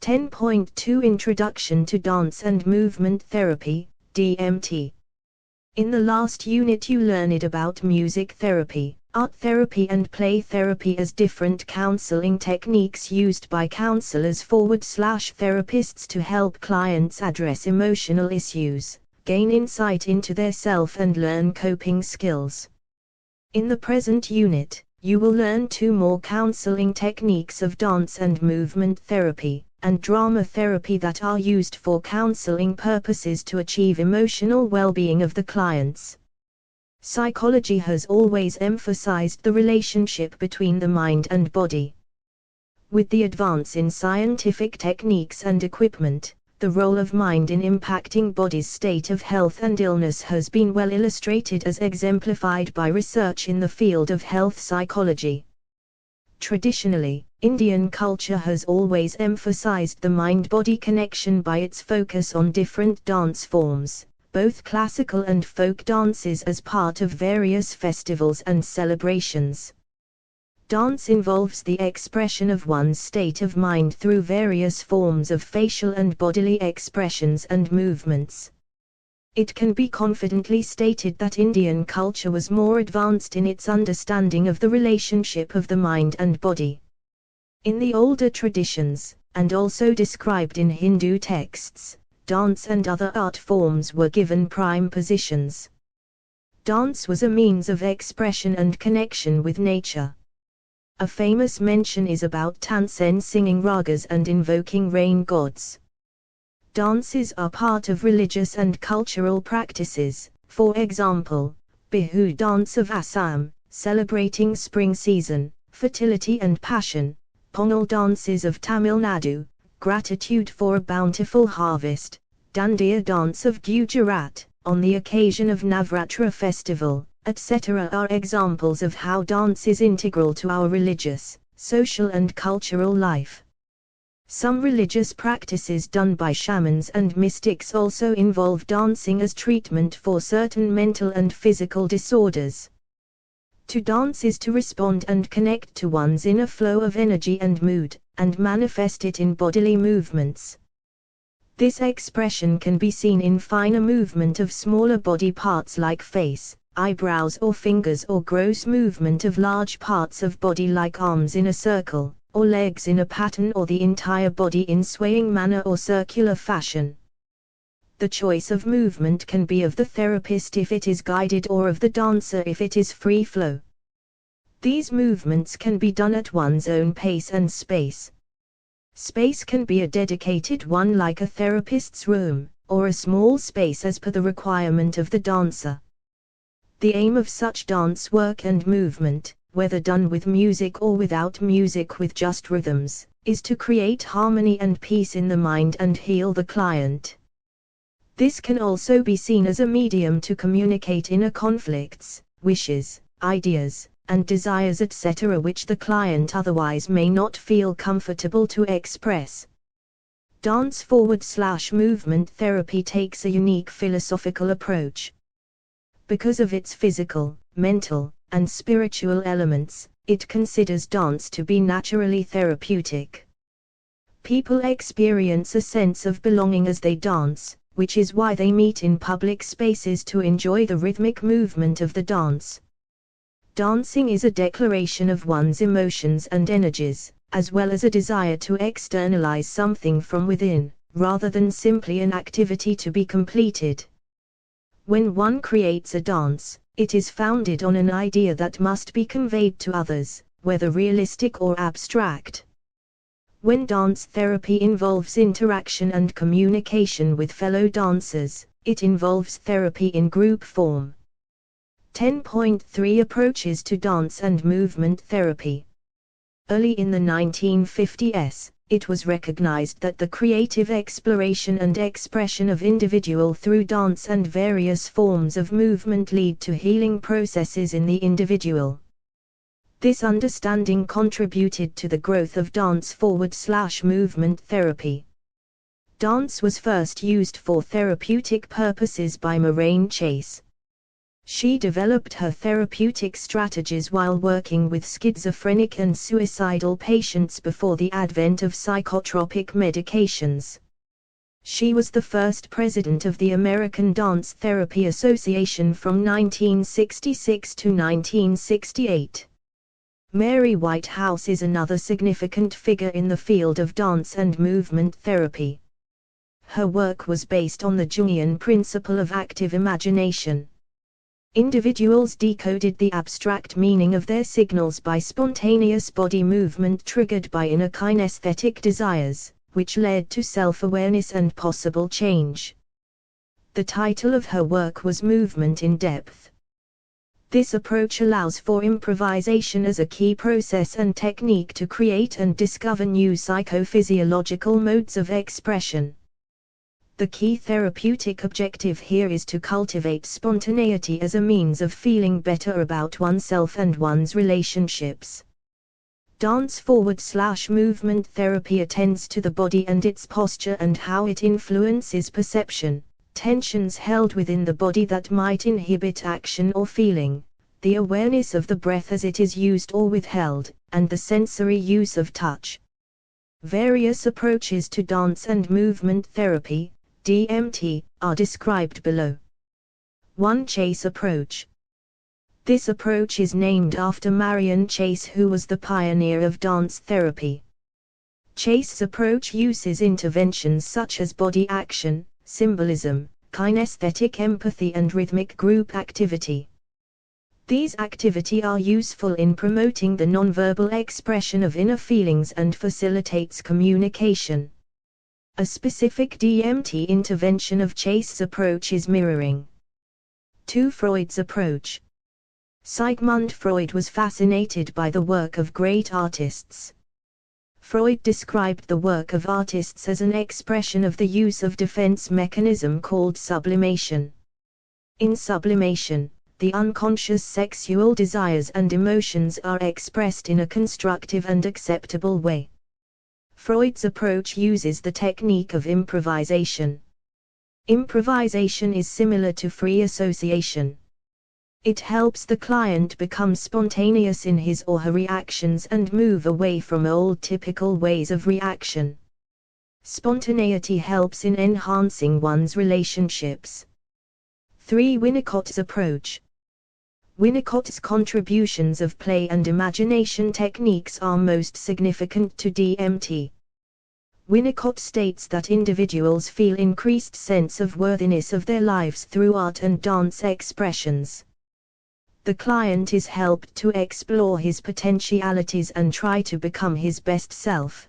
10.2 Introduction to Dance and Movement Therapy, DMT. In the last unit you learned about music therapy, art therapy and play therapy as different counseling techniques used by counselors/therapists to help clients address emotional issues, gain insight into their self and learn coping skills. In the present unit, you will learn two more counseling techniques of dance and movement therapy and drama therapy that are used for counseling purposes to achieve emotional well-being of the clients. Psychology has always emphasized the relationship between the mind and body. With the advance in scientific techniques and equipment, the role of mind in impacting body's state of health and illness has been well illustrated as exemplified by research in the field of health psychology. Traditionally, Indian culture has always emphasized the mind-body connection by its focus on different dance forms, both classical and folk dances as part of various festivals and celebrations. Dance involves the expression of one's state of mind through various forms of facial and bodily expressions and movements. It can be confidently stated that Indian culture was more advanced in its understanding of the relationship of the mind and body. In the older traditions, and also described in Hindu texts, dance and other art forms were given prime positions. Dance was a means of expression and connection with nature. A famous mention is about Tansen singing ragas and invoking rain gods. Dances are part of religious and cultural practices, for example, Bihu dance of Assam, celebrating spring season, fertility and passion, Pongal dances of Tamil Nadu, gratitude for a bountiful harvest, Dandiya dance of Gujarat, on the occasion of Navratra festival, etc. are examples of how dance is integral to our religious, social and cultural life. Some religious practices done by shamans and mystics also involve dancing as treatment for certain mental and physical disorders. To dance is to respond and connect to one's inner flow of energy and mood, and manifest it in bodily movements. This expression can be seen in finer movement of smaller body parts like face, eyebrows or fingers, or gross movement of large parts of body like arms in a circle, or legs in a pattern, or the entire body in swaying manner or circular fashion. The choice of movement can be of the therapist if it is guided, or of the dancer if it is free flow. These movements can be done at one's own pace and space. Space can be a dedicated one like a therapist's room, or a small space as per the requirement of the dancer. The aim of such dance work and movement, whether done with music or without music with just rhythms, is to create harmony and peace in the mind and heal the client. This can also be seen as a medium to communicate inner conflicts, wishes, ideas, and desires etc. which the client otherwise may not feel comfortable to express. Dance/movement therapy takes a unique philosophical approach. Because of its physical, mental, and spiritual elements, it considers dance to be naturally therapeutic. People experience a sense of belonging as they dance, which is why they meet in public spaces to enjoy the rhythmic movement of the dance. Dancing is a declaration of one's emotions and energies, as well as a desire to externalize something from within, rather than simply an activity to be completed. When one creates a dance, it is founded on an idea that must be conveyed to others, whether realistic or abstract. When dance therapy involves interaction and communication with fellow dancers, it involves therapy in group form. 10.3 Approaches to Dance and Movement Therapy. Early in the 1950s, it was recognized that the creative exploration and expression of individual through dance and various forms of movement lead to healing processes in the individual. This understanding contributed to the growth of dance/movement therapy. Dance was first used for therapeutic purposes by Moraine Chase. She developed her therapeutic strategies while working with schizophrenic and suicidal patients before the advent of psychotropic medications. She was the first president of the American Dance Therapy Association from 1966 to 1968. Mary Whitehouse is another significant figure in the field of dance and movement therapy. Her work was based on the Jungian principle of active imagination. Individuals decoded the abstract meaning of their signals by spontaneous body movement triggered by inner kinesthetic desires, which led to self-awareness and possible change. The title of her work was Movement in Depth. This approach allows for improvisation as a key process and technique to create and discover new psychophysiological modes of expression. The key therapeutic objective here is to cultivate spontaneity as a means of feeling better about oneself and one's relationships. Dance/movement therapy attends to the body and its posture and how it influences perception, tensions held within the body that might inhibit action or feeling, the awareness of the breath as it is used or withheld, and the sensory use of touch. Various approaches to dance and movement therapy, DMT, are described below. 1. Chase approach. This approach is named after Marion Chase, who was the pioneer of dance therapy. Chase's approach uses interventions such as body action, symbolism, kinesthetic empathy and rhythmic group activity. These activities are useful in promoting the nonverbal expression of inner feelings and facilitates communication. A specific DMT intervention of Chase's approach is mirroring. 2. Freud's approach. Sigmund Freud was fascinated by the work of great artists. Freud described the work of artists as an expression of the use of defense mechanism called sublimation. In sublimation, the unconscious sexual desires and emotions are expressed in a constructive and acceptable way. Freud's approach uses the technique of improvisation. Improvisation is similar to free association. It helps the client become spontaneous in his or her reactions and move away from old typical ways of reaction. Spontaneity helps in enhancing one's relationships. 3. Winnicott's approach. Winnicott's contributions of play and imagination techniques are most significant to DMT. Winnicott states that individuals feel increased sense of worthiness of their lives through art and dance expressions. The client is helped to explore his potentialities and try to become his best self.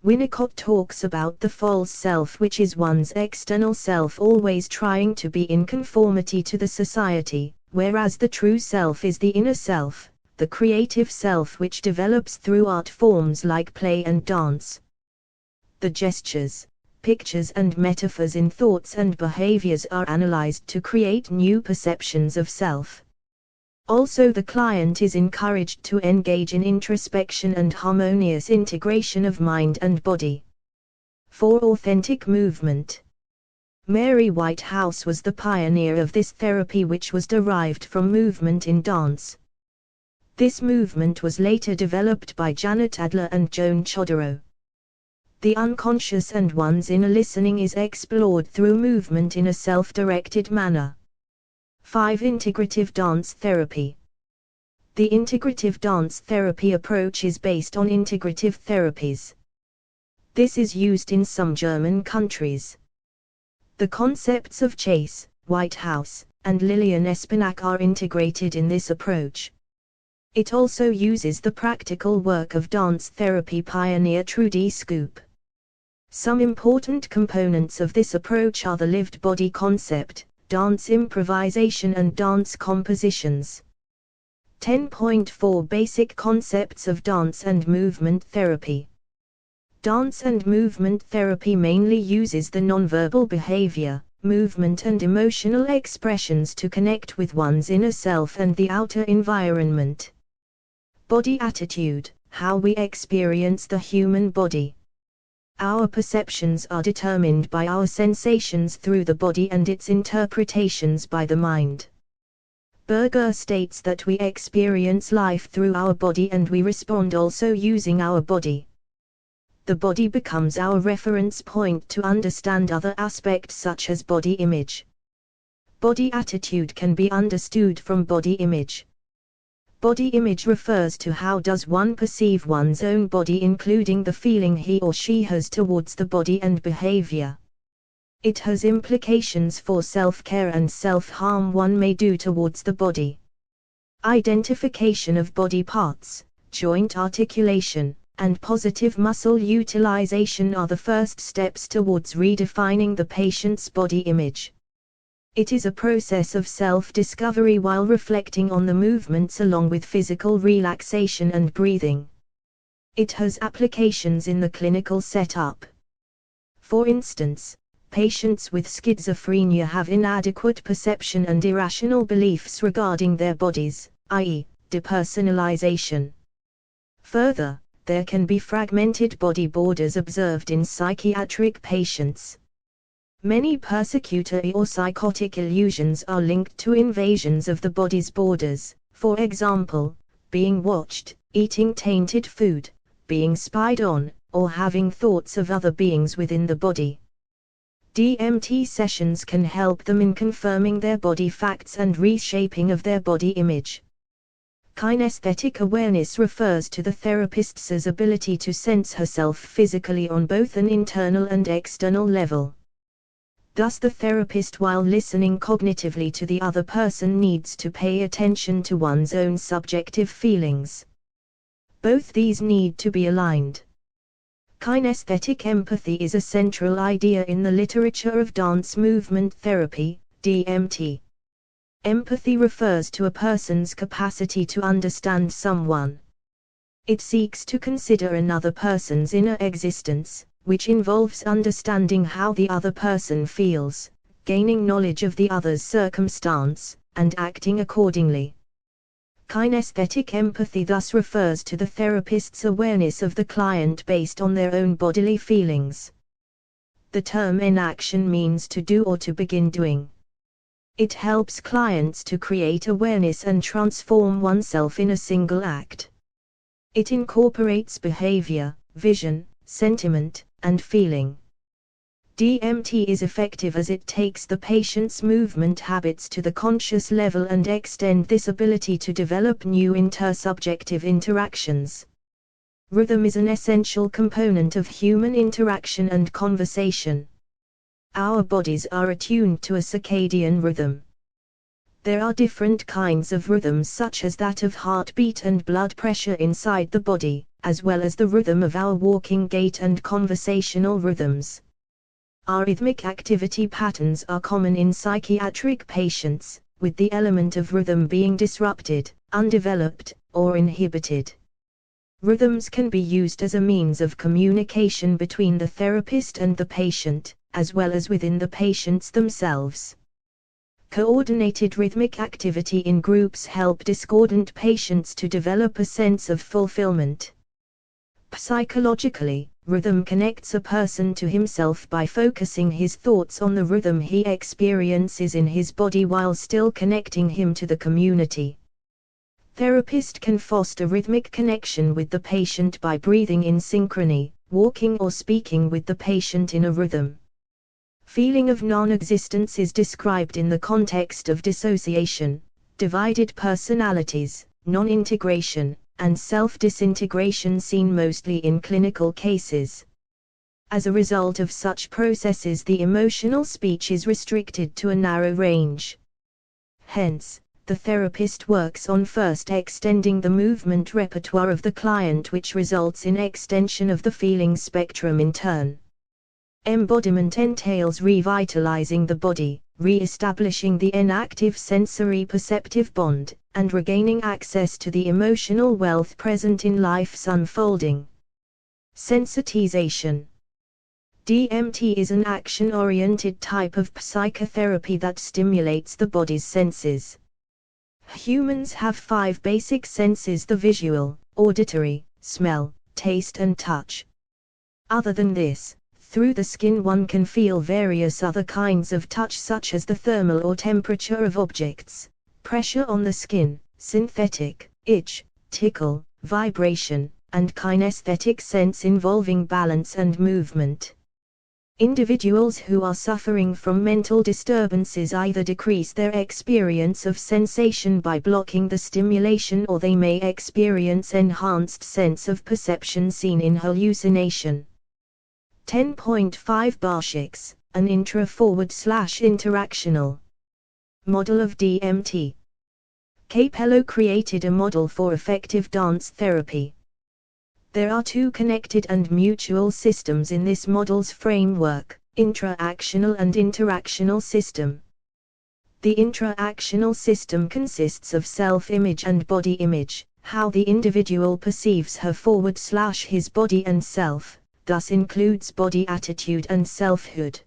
Winnicott talks about the false self, which is one's external self always trying to be in conformity to the society, whereas the true self is the inner self, the creative self which develops through art forms like play and dance. The gestures, pictures and metaphors in thoughts and behaviors are analyzed to create new perceptions of self. Also, the client is encouraged to engage in introspection and harmonious integration of mind and body. 4. Authentic movement. Mary Whitehouse was the pioneer of this therapy, which was derived from movement in dance. This movement was later developed by Janet Adler and Joan Chodorow. The unconscious and one's inner listening is explored through movement in a self-directed manner. 5. Integrative dance therapy. The integrative dance therapy approach is based on integrative therapies. This is used in some German countries. The concepts of Chase, Whitehouse, and Lillian Espinac are integrated in this approach. It also uses the practical work of dance therapy pioneer Trudy Scoop. Some important components of this approach are the lived body concept, dance improvisation and dance compositions. 10.4 Basic concepts of dance and movement therapy. Dance and movement therapy mainly uses the nonverbal behavior, movement and emotional expressions to connect with one's inner self and the outer environment. Body attitude, how we experience the human body. Our perceptions are determined by our sensations through the body and its interpretations by the mind. Berger states that we experience life through our body and we respond also using our body. The body becomes our reference point to understand other aspects such as body image. Body attitude can be understood from body image. Body image refers to how does one perceive one's own body, including the feeling he or she has towards the body and behavior. It has implications for self-care and self-harm one may do towards the body. Identification of body parts, joint articulation, and positive muscle utilization are the first steps towards redefining the patient's body image. It is a process of self-discovery while reflecting on the movements along with physical relaxation and breathing. It has applications in the clinical setup. For instance, patients with schizophrenia have inadequate perception and irrational beliefs regarding their bodies, i.e., depersonalization. Further, there can be fragmented body borders observed in psychiatric patients. Many persecutory or psychotic illusions are linked to invasions of the body's borders, for example, being watched, eating tainted food, being spied on, or having thoughts of other beings within the body. DMT sessions can help them in confirming their body facts and reshaping of their body image. Kinesthetic awareness refers to the therapist's ability to sense herself physically on both an internal and external level. Thus the therapist, while listening cognitively to the other person, needs to pay attention to one's own subjective feelings. Both these need to be aligned. Kinesthetic empathy is a central idea in the literature of dance movement therapy, DMT. Empathy refers to a person's capacity to understand someone. It seeks to consider another person's inner existence, which involves understanding how the other person feels, gaining knowledge of the other's circumstance, and acting accordingly. Kinesthetic empathy thus refers to the therapist's awareness of the client based on their own bodily feelings. The term enaction means to do or to begin doing. It helps clients to create awareness and transform oneself in a single act. It incorporates behavior, vision, sentiment, and feeling. DMT is effective as it takes the patient's movement habits to the conscious level and extends this ability to develop new intersubjective interactions. Rhythm is an essential component of human interaction and conversation. Our bodies are attuned to a circadian rhythm. There are different kinds of rhythms such as that of heartbeat and blood pressure inside the body, as well as the rhythm of our walking gait and conversational rhythms. Arrhythmic activity patterns are common in psychiatric patients, with the element of rhythm being disrupted, undeveloped, or inhibited. Rhythms can be used as a means of communication between the therapist and the patient, as well as within the patients themselves. Coordinated rhythmic activity in groups help discordant patients to develop a sense of fulfillment. Psychologically, rhythm connects a person to himself by focusing his thoughts on the rhythm he experiences in his body while still connecting him to the community. Therapist can foster rhythmic connection with the patient by breathing in synchrony, walking or speaking with the patient in a rhythm. Feeling of non-existence is described in the context of dissociation, divided personalities, non-integration, and self-disintegration seen mostly in clinical cases. As a result of such processes, the emotional speech is restricted to a narrow range. Hence, the therapist works on first extending the movement repertoire of the client, which results in extension of the feeling spectrum in turn. Embodiment entails revitalizing the body, re-establishing the inactive sensory-perceptive bond, and regaining access to the emotional wealth present in life's unfolding. Sensitization. DMT is an action-oriented type of psychotherapy that stimulates the body's senses. Humans have 5 basic senses: the visual, auditory, smell, taste and touch. Other than this, through the skin one can feel various other kinds of touch such as the thermal or temperature of objects, pressure on the skin, synthetic, itch, tickle, vibration, and kinesthetic sense involving balance and movement. Individuals who are suffering from mental disturbances either decrease their experience of sensation by blocking the stimulation, or they may experience enhanced sense of perception seen in hallucination. 10.5 BAPCH, an intra-forward/interactional model of DMT. Capello created a model for effective dance therapy. There are two connected and mutual systems in this model's framework: intra-actional and interactional system. The intra-actional system consists of self-image and body image, how the individual perceives her/his body and self, thus includes body attitude and selfhood.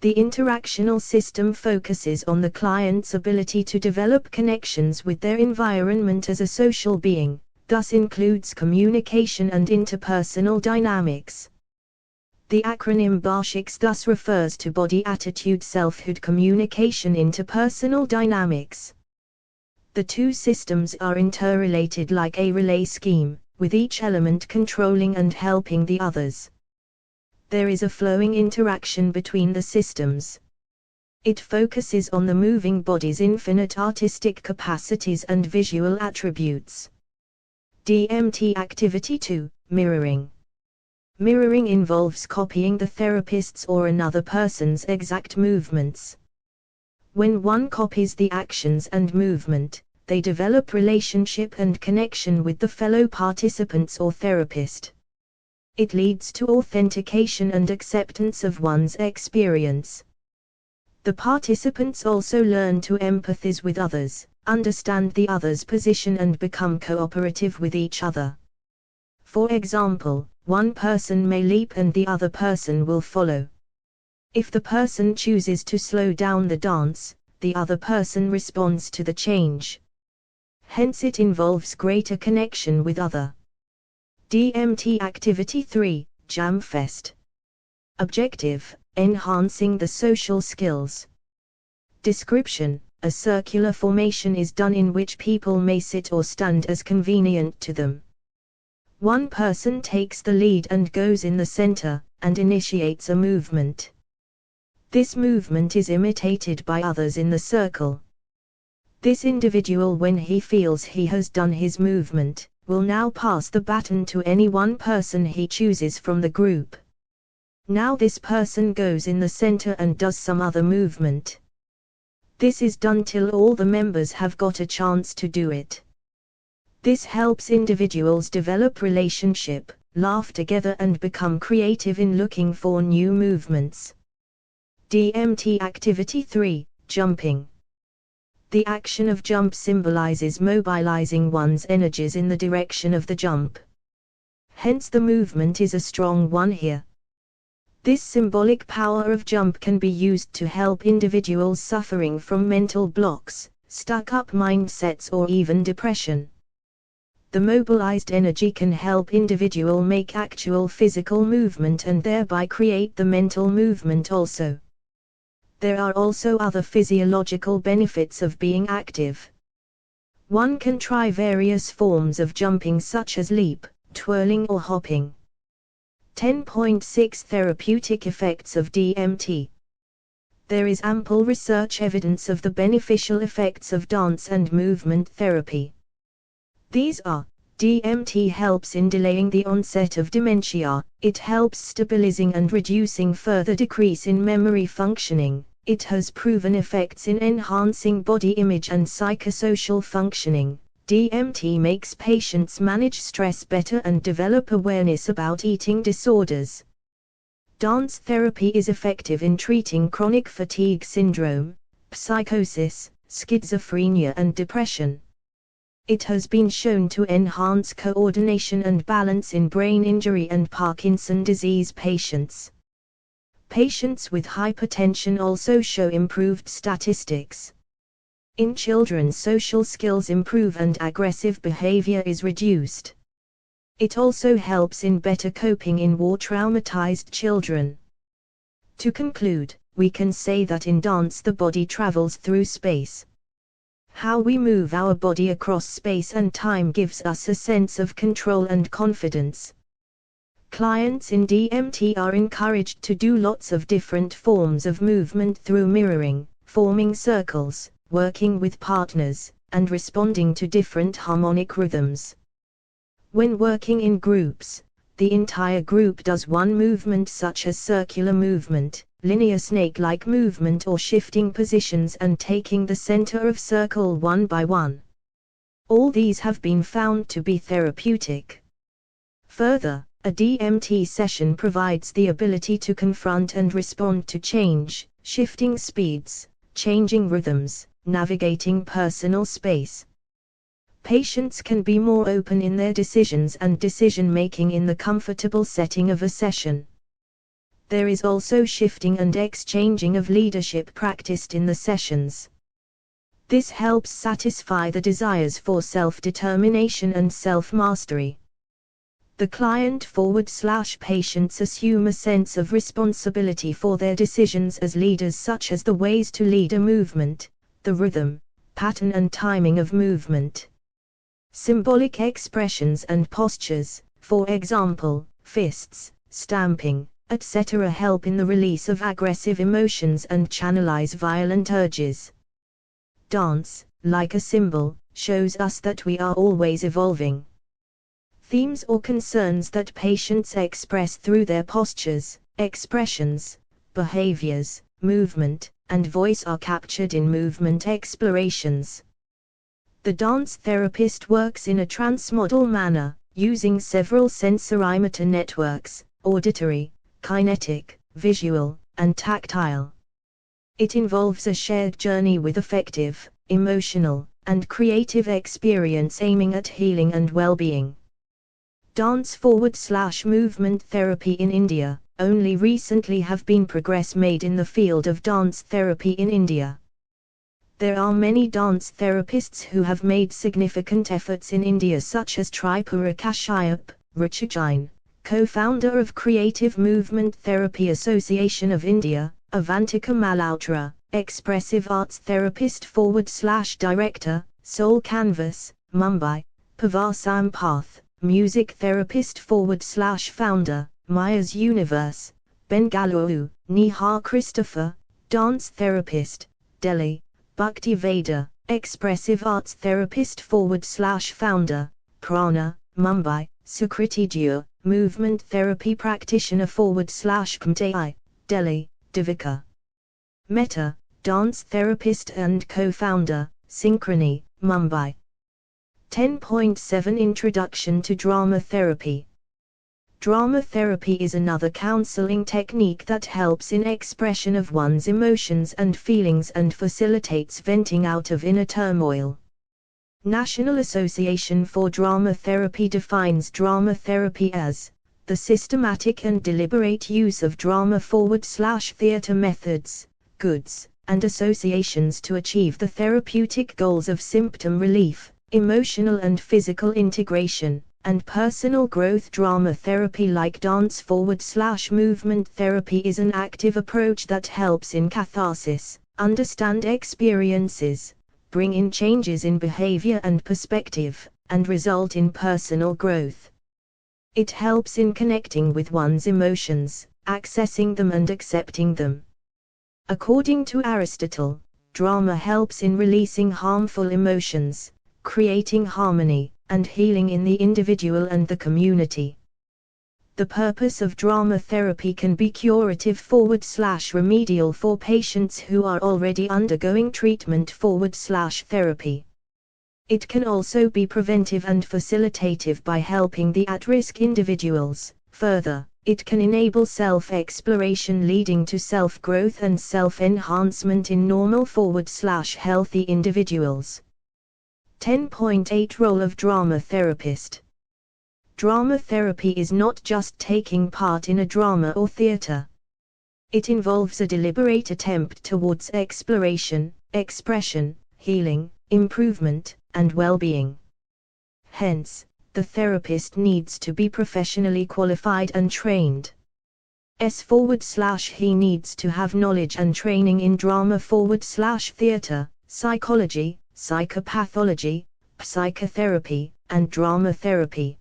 The interactional system focuses on the client's ability to develop connections with their environment as a social being, thus includes communication and interpersonal dynamics. The acronym BAPCH thus refers to body attitude, selfhood, communication, interpersonal dynamics. The two systems are interrelated like a relay scheme, with each element controlling and helping the others. There is a flowing interaction between the systems. It focuses on the moving body's infinite artistic capacities and visual attributes. DMT Activity 2, Mirroring. Mirroring involves copying the therapist's or another person's exact movements. When one copies the actions and movement, they develop relationship and connection with the fellow participants or therapist. It leads to authentication and acceptance of one's experience. The participants also learn to empathize with others, understand the other's position, and become cooperative with each other. For example, one person may leap and the other person will follow. If the person chooses to slow down the dance, the other person responds to the change. Hence it involves greater connection with other. DMT Activity 3, Jam Fest. Objective: enhancing the social skills. Description: a circular formation is done in which people may sit or stand as convenient to them. One person takes the lead and goes in the center, and initiates a movement. This movement is imitated by others in the circle. This individual, when he feels he has done his movement, will now pass the baton to any one person he chooses from the group. Now this person goes in the center and does some other movement. This is done till all the members have got a chance to do it. This helps individuals develop relationship, laugh together, and become creative in looking for new movements. DMT Activity 3, Jumping. The action of jump symbolizes mobilizing one's energies in the direction of the jump. Hence the movement is a strong one here. This symbolic power of jump can be used to help individuals suffering from mental blocks, stuck-up mindsets, or even depression. The mobilized energy can help individual make actual physical movement and thereby create the mental movement also. There are also other physiological benefits of being active. One can try various forms of jumping such as leap, twirling, or hopping. 10.6 Therapeutic effects of DMT. There is ample research evidence of the beneficial effects of dance and movement therapy. These are: DMT helps in delaying the onset of dementia, it helps stabilizing and reducing further decrease in memory functioning, it has proven effects in enhancing body image and psychosocial functioning. DMT makes patients manage stress better and develop awareness about eating disorders. Dance therapy is effective in treating chronic fatigue syndrome, psychosis, schizophrenia, and depression. It has been shown to enhance coordination and balance in brain injury and Parkinson disease patients. Patients with hypertension also show improved statistics. In children, social skills improve and aggressive behavior is reduced. It also helps in better coping in war-traumatized children. To conclude, we can say that in dance the body travels through space. How we move our body across space and time gives us a sense of control and confidence. Clients in DMT are encouraged to do lots of different forms of movement through mirroring, forming circles, working with partners, and responding to different harmonic rhythms. When working in groups, the entire group does one movement such as circular movement, linear snake-like movement or shifting positions and taking the center of circle one by one. All these have been found to be therapeutic. Further, a DMT session provides the ability to confront and respond to change, shifting speeds, changing rhythms, navigating personal space. Patients can be more open in their decisions and decision-making in the comfortable setting of a session. There is also shifting and exchanging of leadership practiced in the sessions. This helps satisfy the desires for self-determination and self-mastery. The client/patients assume a sense of responsibility for their decisions as leaders, such as the ways to lead a movement, the rhythm, pattern and timing of movement. Symbolic expressions and postures, for example, fists, stamping, etc., help in the release of aggressive emotions and channelize violent urges. Dance, like a symbol, shows us that we are always evolving. Themes or concerns that patients express through their postures, expressions, behaviors, movement, and voice are captured in movement explorations. The dance therapist works in a transmodal manner, using several sensorimotor networks, auditory, kinetic, visual, and tactile. It involves a shared journey with affective, emotional, and creative experience aiming at healing and well-being. Dance/movement therapy in India. Only recently have been progress made in the field of dance therapy in India. There are many dance therapists who have made significant efforts in India, such as Tripura Kashyap Rachajain, co-founder of Creative Movement Therapy Association of India, Avantika Malhotra, expressive arts therapist/director, Soul Canvas, Mumbai, Pavar Sampath, music therapist/founder, Maya's Universe, Bengaluru, Neha Christopher, dance therapist, Delhi, Bhakti Veda, expressive arts therapist/founder, Prana, Mumbai, Sukriti Dure, movement therapy practitioner/Pmtai, Delhi, Devika Mehta, dance therapist and co-founder, Synchrony, Mumbai. 10.7 Introduction to Drama Therapy. Drama therapy is another counseling technique that helps in expression of one's emotions and feelings and facilitates venting out of inner turmoil. National Association for Drama Therapy defines drama therapy as the systematic and deliberate use of drama/theater methods, goods, and associations to achieve the therapeutic goals of symptom relief, emotional and physical integration, and personal growth. Drama therapy, like dance/movement therapy, is an active approach that helps in catharsis, understand experiences, bring in changes in behavior and perspective, and result in personal growth. It helps in connecting with one's emotions, accessing them and accepting them. According to Aristotle, drama helps in releasing harmful emotions, creating harmony, and healing in the individual and the community. The purpose of drama therapy can be curative/remedial for patients who are already undergoing treatment/therapy. It can also be preventive and facilitative by helping the at-risk individuals. Further, it can enable self-exploration leading to self-growth and self-enhancement in normal/healthy individuals. 10.8 Role of drama therapist. Drama therapy is not just taking part in a drama or theater. It involves a deliberate attempt towards exploration, expression, healing, improvement, and well-being. Hence, the therapist needs to be professionally qualified and trained. He needs to have knowledge and training in drama/theater, psychology, psychopathology, psychotherapy, and drama therapy.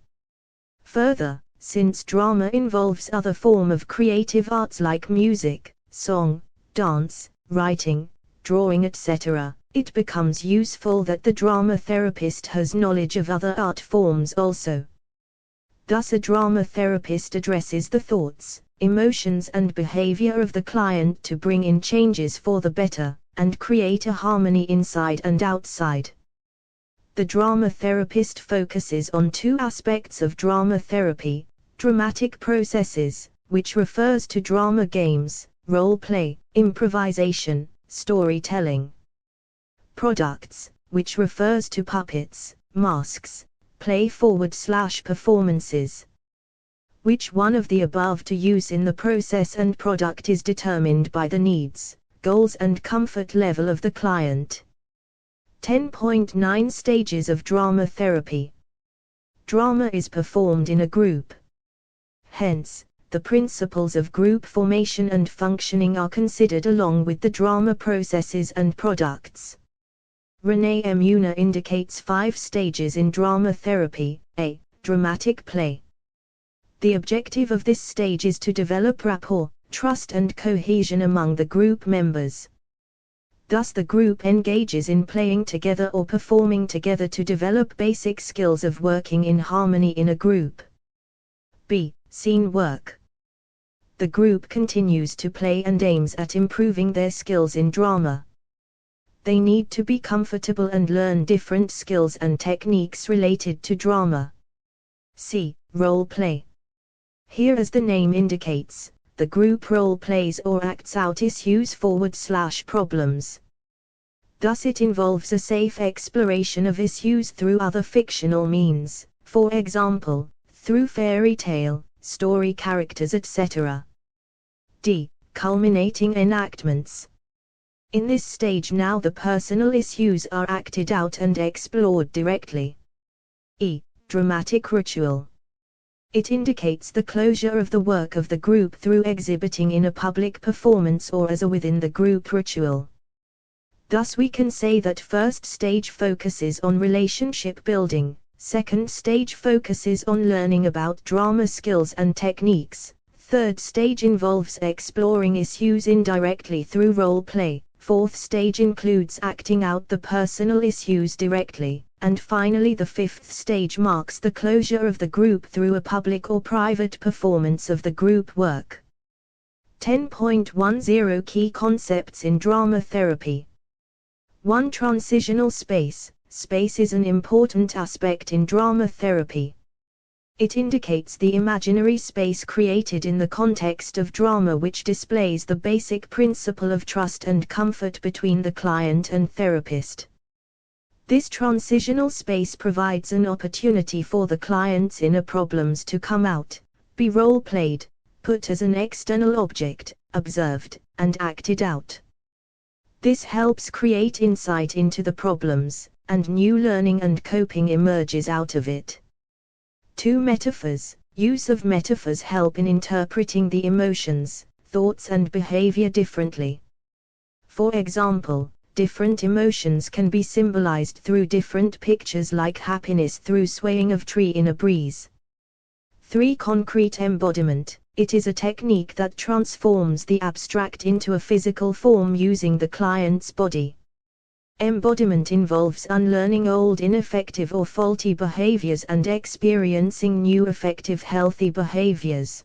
Further, since drama involves other forms of creative arts like music, song, dance, writing, drawing, etc., it becomes useful that the drama therapist has knowledge of other art forms also. Thus a drama therapist addresses the thoughts, emotions and behavior of the client to bring in changes for the better, and create a harmony inside and outside. The drama therapist focuses on two aspects of drama therapy: dramatic processes, which refers to drama games, role play, improvisation, storytelling. Products, which refers to puppets, masks, play/performances. Which one of the above to use in the process and product is determined by the needs, goals and comfort level of the client. 10.9 Stages of drama therapy. Drama is performed in a group. Hence, the principles of group formation and functioning are considered along with the drama processes and products. Renee M. Una indicates 5 stages in drama therapy. A. Dramatic play. The objective of this stage is to develop rapport, trust and cohesion among the group members. Thus the group engages in playing together or performing together to develop basic skills of working in harmony in a group. B. Scene work. The group continues to play and aims at improving their skills in drama. They need to be comfortable and learn different skills and techniques related to drama. C. Role play. Here, as the name indicates, the group role plays or acts out issues/problems. Thus it involves a safe exploration of issues through other fictional means, for example, through fairy tale, story characters, etc. D. Culminating enactments. In this stage now the personal issues are acted out and explored directly. E. Dramatic ritual. It indicates the closure of the work of the group through exhibiting in a public performance or as a within the group ritual. Thus we can say that first stage focuses on relationship building, second stage focuses on learning about drama skills and techniques, third stage involves exploring issues indirectly through role play, fourth stage includes acting out the personal issues directly, and finally the fifth stage marks the closure of the group through a public or private performance of the group work. 10.10 Key concepts in drama therapy. 1. Transitional space. Space is an important aspect in drama therapy. It indicates the imaginary space created in the context of drama which displays the basic principle of trust and comfort between the client and therapist. This transitional space provides an opportunity for the client's inner problems to come out, be role-played, put as an external object, observed, and acted out. This helps create insight into the problems, and new learning and coping emerges out of it. 2. Metaphors. Use of metaphors help in interpreting the emotions, thoughts and behavior differently. For example, different emotions can be symbolized through different pictures like happiness through swaying of tree in a breeze. 3. Concrete embodiment. It is a technique that transforms the abstract into a physical form using the client's body. Embodiment involves unlearning old ineffective or faulty behaviors and experiencing new effective healthy behaviors.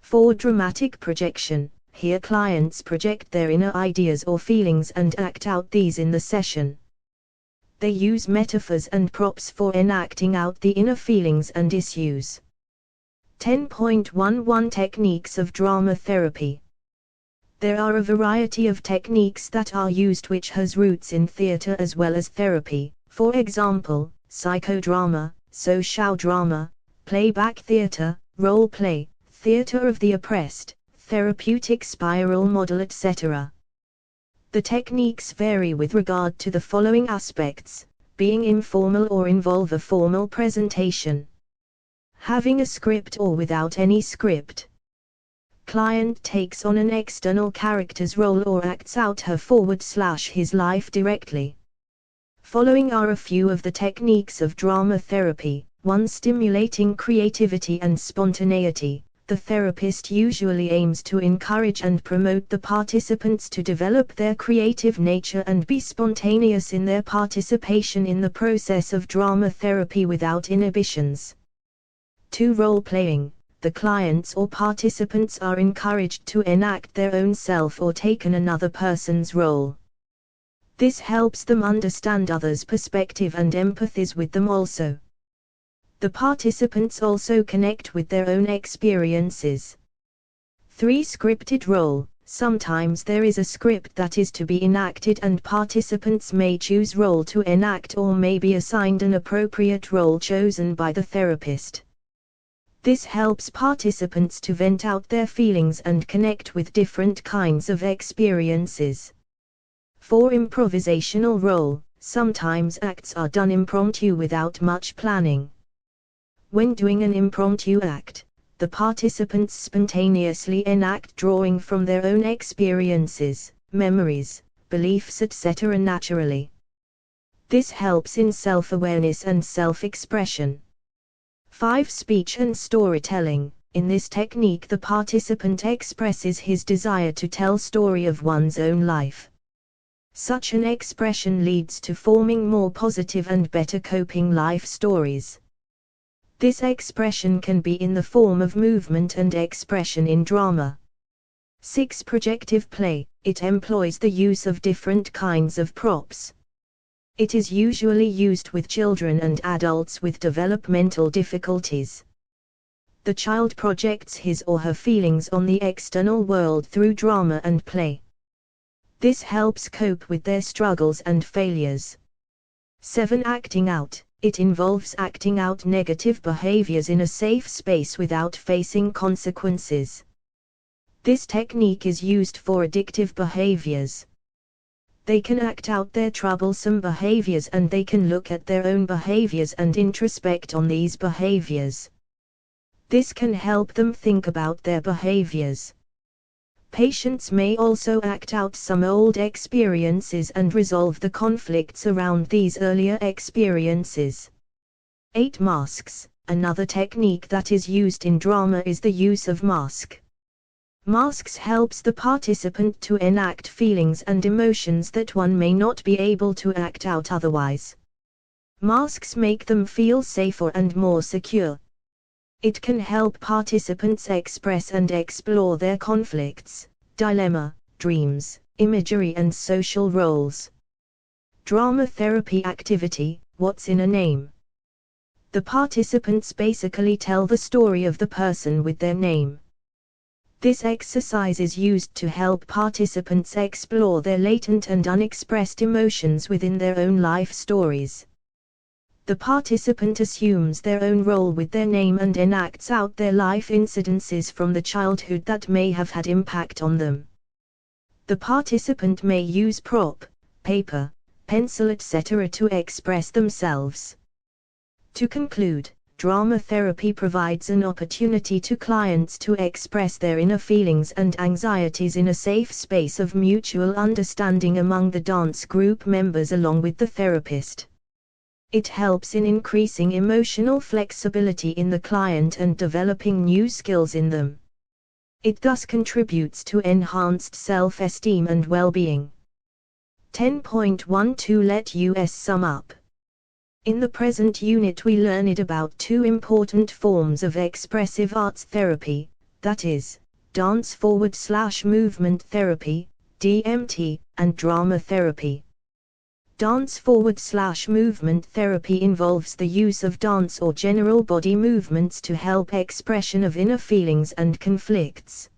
4. Dramatic projection. Here clients project their inner ideas or feelings and act out these in the session. They use metaphors and props for enacting out the inner feelings and issues. 10.11 Techniques of drama therapy. There are a variety of techniques that are used which has roots in theatre as well as therapy, for example, psychodrama, social drama, playback theatre, role play, theatre of the oppressed, therapeutic spiral model, etc. The techniques vary with regard to the following aspects: being informal or involve a formal presentation, having a script or without any script. Client takes on an external character's role or acts out her/his life directly. Following are a few of the techniques of drama therapy. 1. Stimulating creativity and spontaneity. The therapist usually aims to encourage and promote the participants to develop their creative nature and be spontaneous in their participation in the process of drama therapy without inhibitions. 2. Role-playing. The clients or participants are encouraged to enact their own self or take on another person's role. This helps them understand others' perspective and empathize with them also. The participants also connect with their own experiences. 3. Scripted role. Sometimes there is a script that is to be enacted and participants may choose role to enact or may be assigned an appropriate role chosen by the therapist. This helps participants to vent out their feelings and connect with different kinds of experiences. 4. Improvisational role. Sometimes acts are done impromptu without much planning. When doing an impromptu act, the participants spontaneously enact drawing from their own experiences, memories, beliefs etc. naturally. This helps in self-awareness and self-expression. 5. Speech and storytelling. In this technique the participant expresses his desire to tell story of one's own life. Such an expression leads to forming more positive and better coping life stories. This expression can be in the form of movement and expression in drama. 6. Projective play. It employs the use of different kinds of props. It is usually used with children and adults with developmental difficulties. The child projects his or her feelings on the external world through drama and play. This helps cope with their struggles and failures. 7. Acting out. It involves acting out negative behaviors in a safe space without facing consequences. This technique is used for addictive behaviors. They can act out their troublesome behaviors and they can look at their own behaviors and introspect on these behaviors. This can help them think about their behaviors. Patients may also act out some old experiences and resolve the conflicts around these earlier experiences. 8. Masks. Another technique that is used in drama is the use of mask. Masks helps the participant to enact feelings and emotions that one may not be able to act out otherwise. Masks make them feel safer and more secure. It can help participants express and explore their conflicts, dilemma, dreams, imagery and social roles. Drama therapy activity. What's in a name? The participants basically tell the story of the person with their name. This exercise is used to help participants explore their latent and unexpressed emotions within their own life stories. The participant assumes their own role with their name and enacts out their life incidences from the childhood that may have had impact on them. The participant may use prop, paper, pencil etc. to express themselves. To conclude, drama therapy provides an opportunity to clients to express their inner feelings and anxieties in a safe space of mutual understanding among the dance group members along with the therapist. It helps in increasing emotional flexibility in the client and developing new skills in them. It thus contributes to enhanced self-esteem and well-being. 10.12 Let us sum up. In the present unit we learned about two important forms of expressive arts therapy, that is, dance/movement therapy, DMT, and drama therapy. Dance/movement therapy involves the use of dance or general body movements to help expression of inner feelings and conflicts.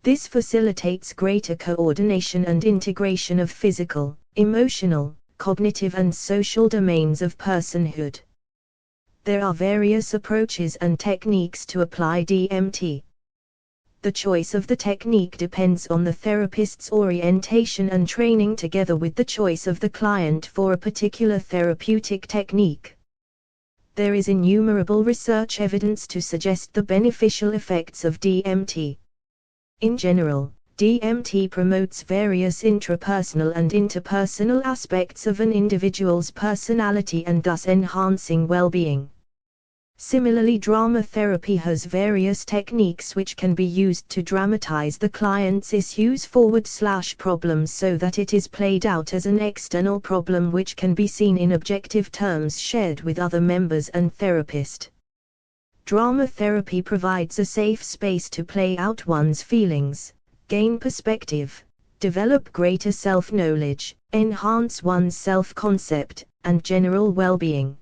This facilitates greater coordination and integration of physical, emotional, cognitive and social domains of personhood. There are various approaches and techniques to apply DMT. The choice of the technique depends on the therapist's orientation and training together with the choice of the client for a particular therapeutic technique. There is innumerable research evidence to suggest the beneficial effects of DMT. In general, DMT promotes various intrapersonal and interpersonal aspects of an individual's personality and thus enhancing well-being. Similarly, drama therapy has various techniques which can be used to dramatize the client's issues / problems so that it is played out as an external problem which can be seen in objective terms shared with other members and therapist. Drama therapy provides a safe space to play out one's feelings, gain perspective, develop greater self-knowledge, enhance one's self-concept, and general well-being.